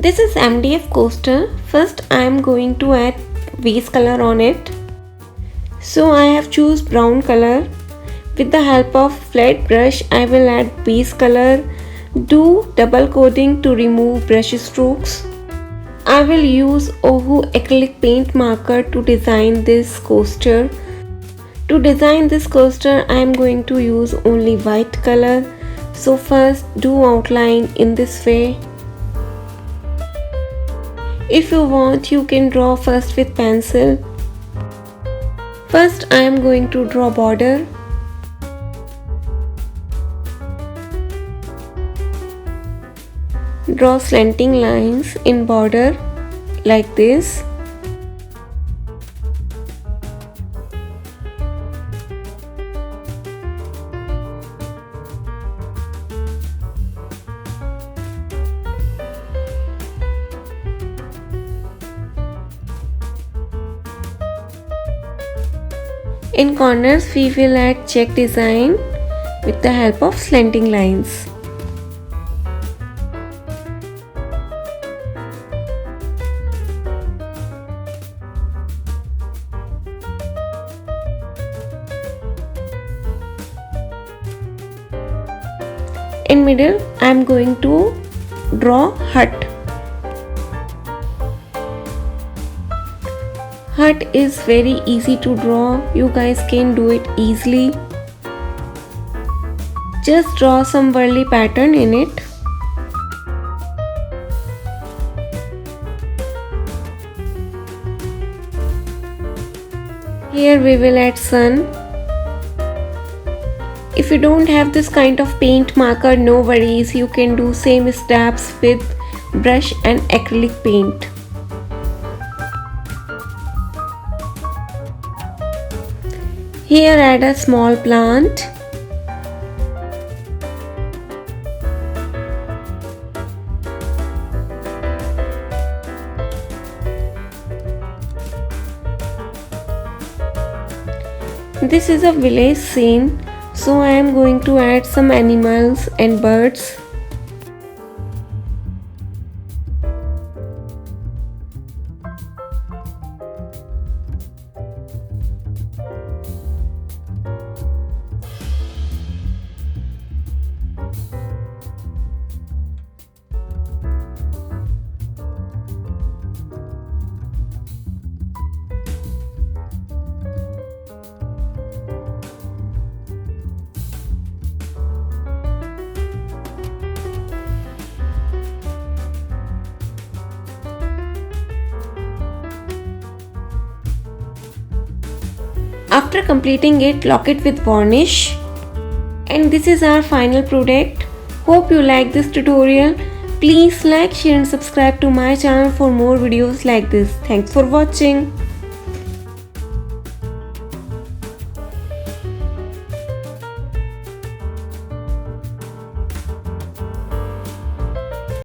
This is MDF coaster. First I am going to add base color on it. So I have choose brown color. With the help of flat brush I will add base color. Do double coating to remove brush strokes. I will use Ohu acrylic paint marker to design this coaster. To design this coaster I am going to use only white color. So first do outline in this way. If you want you can draw first with pencil. First I am going to draw border. Draw slanting lines in border like this. In corners we will add check design with the help of slanting lines. In middle I am going to draw hut. Hut is very easy to draw. You guys can do it easily. Just draw some Warli pattern in it. Here we will add sun. If you don't have this kind of paint marker, no worries, you can do same steps with brush and acrylic paint. Here add a small plant. This is a village scene, so I am going to add some animals and birds. After completing it, lock it with varnish. And this is our final product. Hope you like this tutorial. Please like, share and subscribe to my channel for more videos like this. Thanks for watching.